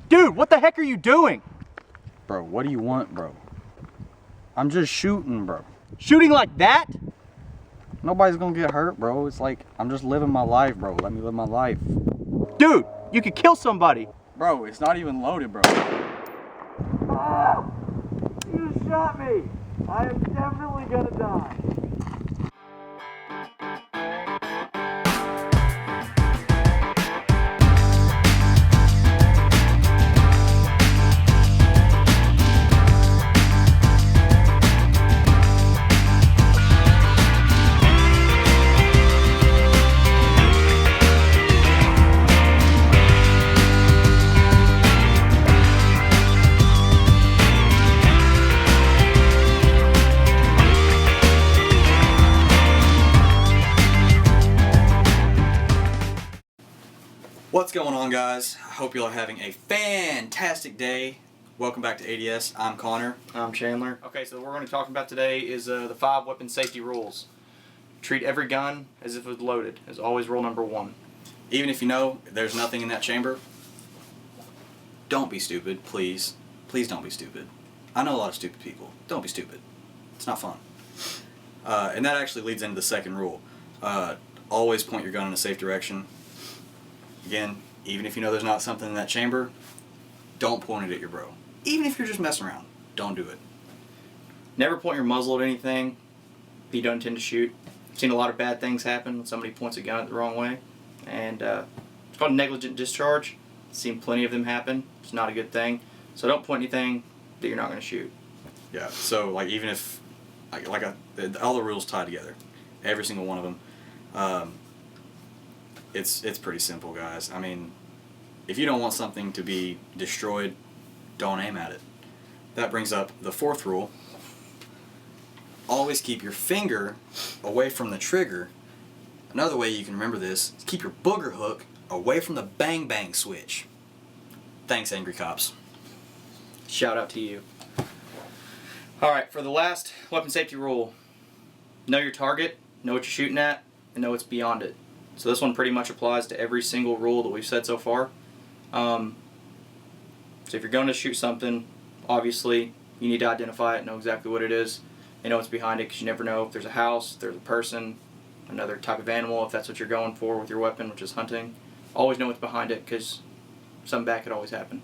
Dude, what the heck are you doing? Bro, what do you want, bro? I'm just shooting, bro. Shooting like that? Nobody's gonna get hurt, bro. It's like, I'm just living my life, bro. Let me live my life. Dude, you could kill somebody. Bro, it's not even loaded, bro. Oh, you shot me. I am definitely gonna die. What's going on, guys? I hope you all are having a fantastic day. Welcome back to ADS. I'm Connor. I'm Chandler. Okay, so what we're going to talk about today is the 5 weapon safety rules. Treat every gun as if it was loaded, is always rule number 1. Even if you know there's nothing in that chamber, don't be stupid, please. Please don't be stupid. I know a lot of stupid people. Don't be stupid. It's not fun. And that actually leads into the second rule. Always point your gun in a safe direction. Again, even if you know there's not something in that chamber, don't point it at your bro. Even if you're just messing around, don't do it. Never point your muzzle at anything if you don't intend to shoot. I've seen a lot of bad things happen when somebody points a gun at the wrong way. And it's called negligent discharge. I've seen plenty of them happen. It's not a good thing. So don't point anything that you're not going to shoot. Yeah, so like even if, all the rules tie together, every single one of them. It's pretty simple, guys. I mean, if you don't want something to be destroyed, don't aim at it. That brings up the 4th rule. Always keep your finger away from the trigger. Another way you can remember this is keep your booger hook away from the bang bang switch. Thanks, angry cops. Shout out to you. Alright, for the last weapon safety rule, know your target, know what you're shooting at, and know what's beyond it. So this one pretty much applies to every single rule that we've said so far. So if you're going to shoot something, obviously you need to identify it, know exactly what it is, and know what's behind it, because you never know if there's a house, if there's a person, another type of animal, if that's what you're going for with your weapon, which is hunting. Always know what's behind it, because something bad could always happen.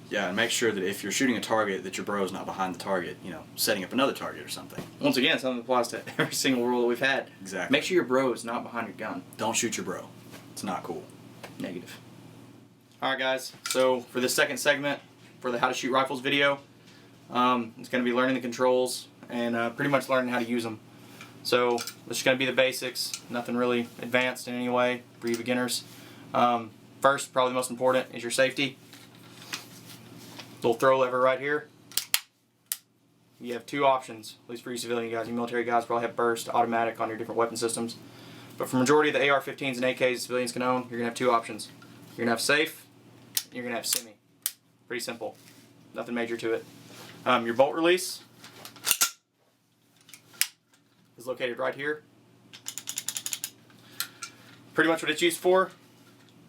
Yeah, and make sure that if you're shooting a target, that your bro's not behind the target, you know, setting up another target or something. Once again, something that applies to every single rule that we've had. Exactly. Make sure your bro is not behind your gun. Don't shoot your bro. It's not cool. Negative. Alright guys, so for this second segment, for the how to shoot rifles video, it's going to be learning the controls and pretty much learning how to use them. So this is going to be the basics, nothing really advanced in any way for you beginners. First, probably the most important, is your safety. Little throw lever right here. You have 2 options, at least for you civilian guys. You military guys probably have burst, automatic on your different weapon systems. But for the majority of the AR-15s and AKs civilians can own, you're going to have 2 options. You're going to have safe, and you're going to have semi. Pretty simple. Nothing major to it. Your bolt release is located right here. Pretty much what it's used for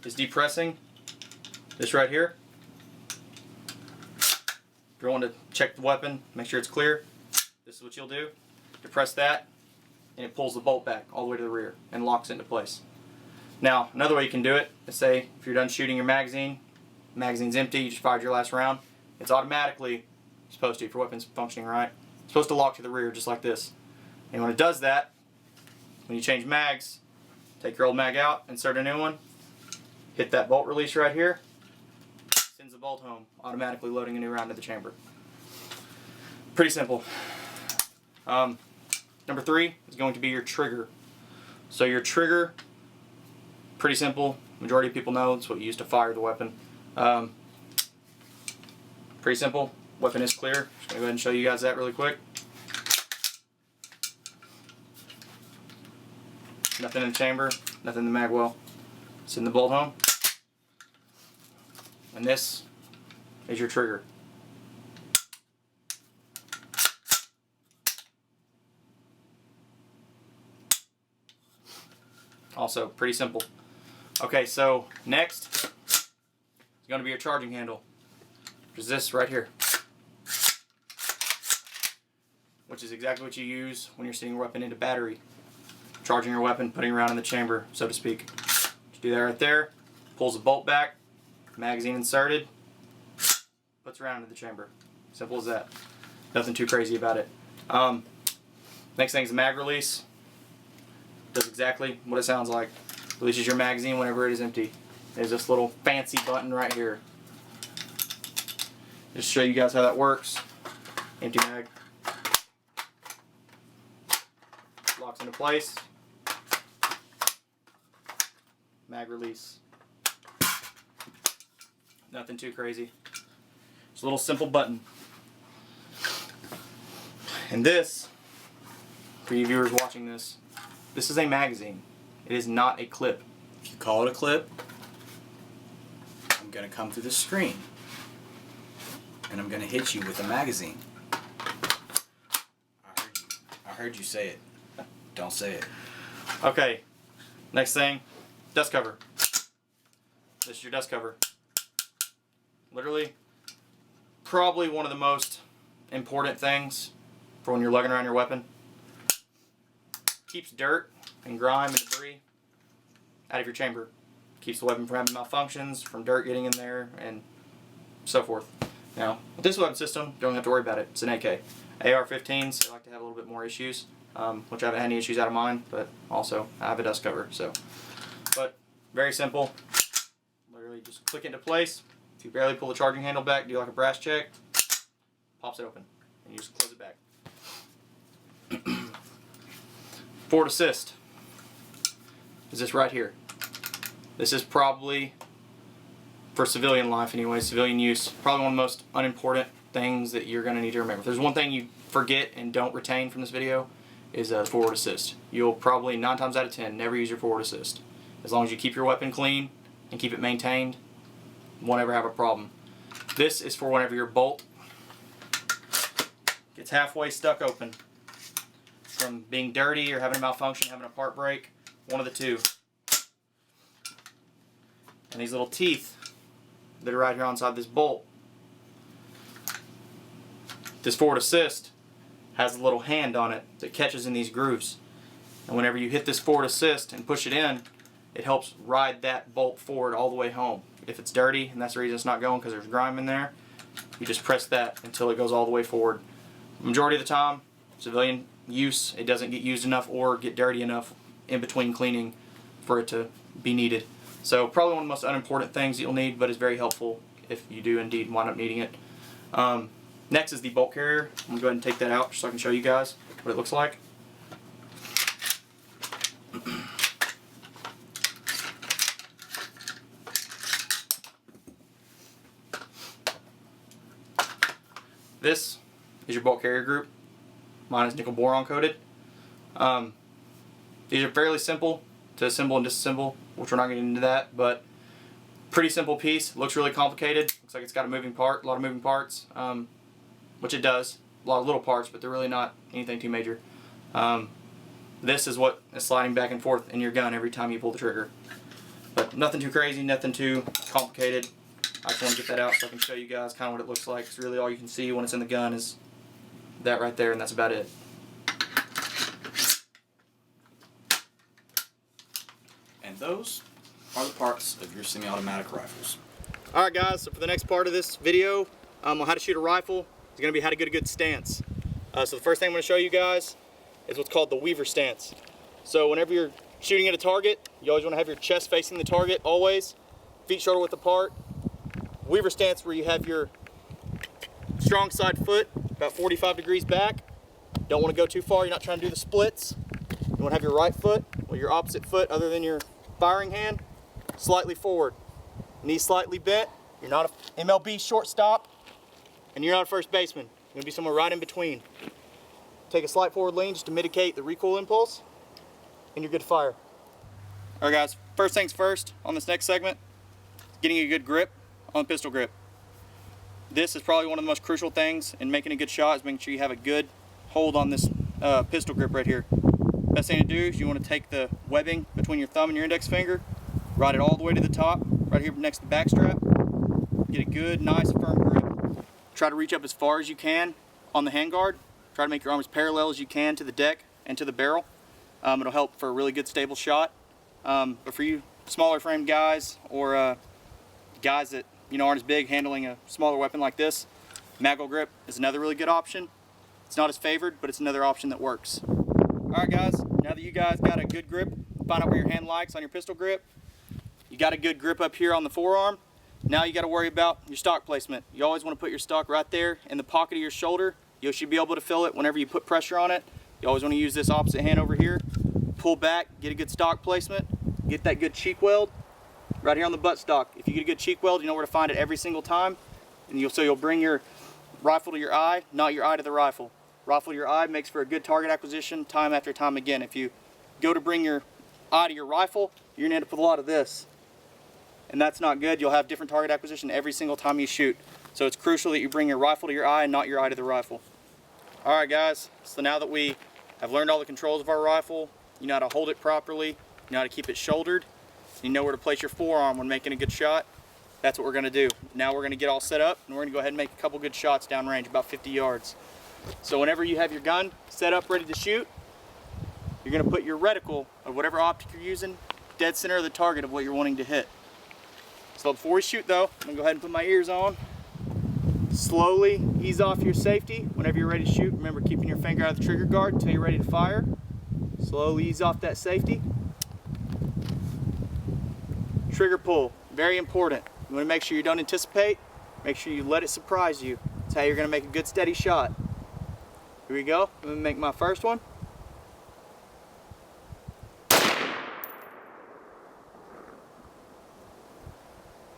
is depressing this right here. If you're wanting to check the weapon, make sure it's clear, this is what you'll do. Depress that, and it pulls the bolt back all the way to the rear and locks it into place. Now, another way you can do it is, say if you're done shooting your magazine's empty, you just fired your last round, it's automatically supposed to, if your weapon's functioning right, it's supposed to lock to the rear just like this. And when it does that, when you change mags, take your old mag out, insert a new one, hit that bolt release right here, sends the bolt home, automatically loading a new round into the chamber. Pretty simple. Number 3 is going to be your trigger. So your trigger, pretty simple. Majority of people know it's what you use to fire the weapon. Pretty simple. Weapon is clear. Just gonna go ahead and show you guys that really quick. Nothing in the chamber, nothing in the mag well. Send the bolt home. And this is your trigger. Also pretty simple. Okay, so next is going to be your charging handle. which is this right here, which is exactly what you use when you're sitting your weapon into battery, charging your weapon, putting it around in the chamber, so to speak. You do that right there, pulls the bolt back, magazine inserted, puts it around into the chamber. Simple as that. Nothing too crazy about it. Next thing is the mag release. Does exactly what it sounds like. Releases your magazine whenever it is empty. There's this little fancy button right here. Just to show you guys how that works. Empty mag. Locks into place. Mag release. Nothing too crazy. It's a little simple button. And this, for you viewers watching this, this is a magazine. It is not a clip. If you call it a clip, I'm going to come through the screen and I'm going to hit you with a magazine. I heard you say it. Don't say it. Okay, next thing, dust cover. This is your dust cover. Literally, probably one of the most important things for when you're lugging around your weapon. Keeps dirt and grime and debris out of your chamber. Keeps the weapon from having malfunctions, from dirt getting in there, and so forth. Now, with this weapon system, you don't have to worry about it. It's an AK. AR-15s, they like to have a little bit more issues, which I haven't had any issues out of mine, but also I have a dust cover. So, but very simple. Literally just click into place. If you barely pull the charging handle back, do like a brass check, pops it open, and you just close it back. Forward assist is this right here. This is probably, for civilian life anyway, civilian use, probably one of the most unimportant things that you're going to need to remember. If there's one thing you forget and don't retain from this video, is forward assist. You'll probably 9 times out of 10 never use your forward assist. As long as you keep your weapon clean and keep it maintained, won't ever have a problem. This is for whenever your bolt gets halfway stuck open from being dirty or having a malfunction, having a part break, one of the two. And these little teeth that are right here inside this bolt, this forward assist has a little hand on it that catches in these grooves. And whenever you hit this forward assist and push it in, it helps ride that bolt forward all the way home. If it's dirty, and that's the reason it's not going because there's grime in there, you just press that until it goes all the way forward. Majority of the time, civilian use, it doesn't get used enough or get dirty enough in between cleaning for it to be needed. So probably one of the most unimportant things you'll need, but is very helpful if you do indeed wind up needing it. Next is the bolt carrier. I'm going to go ahead and take that out just so I can show you guys what it looks like. This is your bolt carrier group. Mine is nickel boron coated. These are fairly simple to assemble and disassemble, which we're not getting into that, but pretty simple piece. Looks really complicated. Looks like it's got a moving part, a lot of moving parts, which it does. A lot of little parts, but they're really not anything too major. This is what is sliding back and forth in your gun every time you pull the trigger. But nothing too crazy, nothing too complicated. I just want to get that out so I can show you guys kind of what it looks like. It's really all you can see when it's in the gun is that right there, and that's about it. And those are the parts of your semi-automatic rifles. Alright guys, so for the next part of this video on how to shoot a rifle, is going to be how to get a good stance. So the first thing I'm going to show you guys is what's called the Weaver stance. So whenever you're shooting at a target, you always want to have your chest facing the target, always. Feet shoulder width apart. Weaver stance where you have your strong side foot about 45 degrees back. Don't want to go too far, you're not trying to do the splits. You want to have your right foot, or your opposite foot other than your firing hand, slightly forward. Knees slightly bent. You're not a MLB shortstop, and you're not a first baseman. You're going to be somewhere right in between. Take a slight forward lean just to mitigate the recoil impulse, and you're good to fire. Alright guys, first things first on this next segment, getting a good grip on the pistol grip. This is probably one of the most crucial things in making a good shot, is making sure you have a good hold on this pistol grip right here. Best thing to do is you want to take the webbing between your thumb and your index finger, ride it all the way to the top, right here next to the back strap. Get a good, nice, firm grip. try to reach up as far as you can on the handguard. Try to make your arm as parallel as you can to the deck and to the barrel. It'll help for a really good stable shot. But for you smaller frame guys or guys that aren't as big handling a smaller weapon like this, Maggle grip is another really good option. It's not as favored, but it's another option that works. Alright guys, now that you guys got a good grip, find out where your hand likes on your pistol grip. You got a good grip up here on the forearm. Now you got to worry about your stock placement. You always want to put your stock right there in the pocket of your shoulder. You should be able to feel it whenever you put pressure on it. You always want to use this opposite hand over here. Pull back, get a good stock placement, get that good cheek weld right here on the butt stock. If you get a good cheek weld, you know where to find it every single time. And you'll bring your rifle to your eye, not your eye to the rifle. Rifle to your eye makes for a good target acquisition time after time again. If you go to bring your eye to your rifle, you're gonna end up with a lot of this. And that's not good. You'll have different target acquisition every single time you shoot. So it's crucial that you bring your rifle to your eye and not your eye to the rifle. Alright guys, so now that we have learned all the controls of our rifle, you know how to hold it properly, you know how to keep it shouldered, you know where to place your forearm when making a good shot, that's what we're going to do. Now we're going to get all set up and we're going to go ahead and make a couple good shots downrange, about 50 yards. So whenever you have your gun set up ready to shoot, you're going to put your reticle of whatever optic you're using dead center of the target of what you're wanting to hit. So before we shoot though, I'm going to go ahead and put my ears on. Slowly ease off your safety. Whenever you're ready to shoot, remember keeping your finger out of the trigger guard until you're ready to fire. Slowly ease off that safety. Trigger pull, very important. You want to make sure you don't anticipate. Make sure you let it surprise you. That's how you're going to make a good steady shot. Here we go. I'm going to make my first one.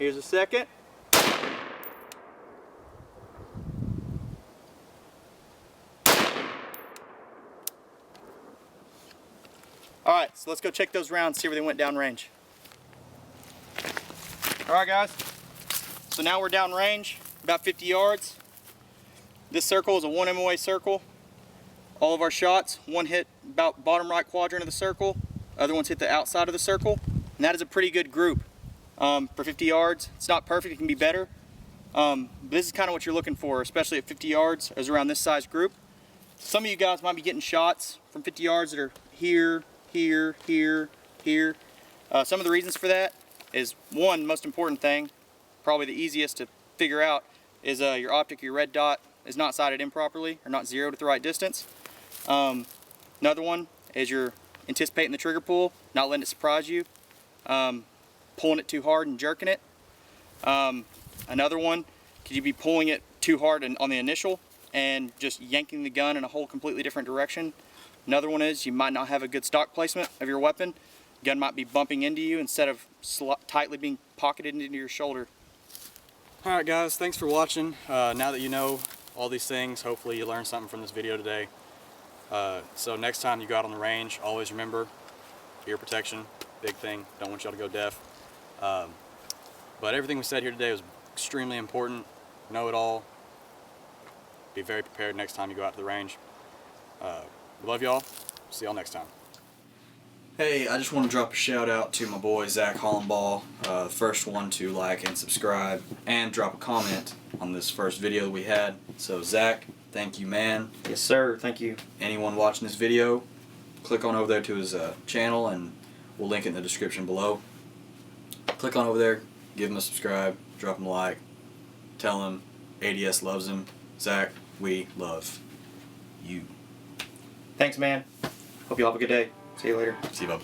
Here's a second. Alright, so let's go check those rounds, see where they went down range. Alright guys, so now we're down range, about 50 yards. This circle is a 1 MOA circle. All of our shots, one hit about bottom right quadrant of the circle, other ones hit the outside of the circle, and that is a pretty good group for 50 yards. It's not perfect, it can be better. But this is kind of what you're looking for, especially at 50 yards, is around this size group. Some of you guys might be getting shots from 50 yards that are here, here, here, here. Some of the reasons for that is, one, most important thing, probably the easiest to figure out, is your optic, your red dot, is not sighted improperly or not zeroed at the right distance. Another one is you're anticipating the trigger pull, not letting it surprise you, pulling it too hard and jerking it. Another one, could you be pulling it too hard on the initial and just yanking the gun in a whole completely different direction. Another one is you might not have a good stock placement of your weapon. Gun might be bumping into you instead of tightly being pocketed into your shoulder. Alright guys, thanks for watching. Now that you know all these things, hopefully you learned something from this video today. So next time you go out on the range, always remember ear protection, big thing. Don't want y'all to go deaf. But everything we said here today was extremely important. Know it all. Be very prepared next time you go out to the range. Love y'all. See y'all next time. Hey, I just want to drop a shout out to my boy Zach Hollenbaugh, the first one to like and subscribe and drop a comment on this first video that we had. So Zach, thank you, man. Yes sir, thank you. Anyone watching this video, click on over there to his channel and we'll link it in the description below. Click on over there, give him a subscribe, drop him a like, tell him ADS loves him. Zach, we love you. Thanks man. Hope you all have a good day. See you later. See you, bub.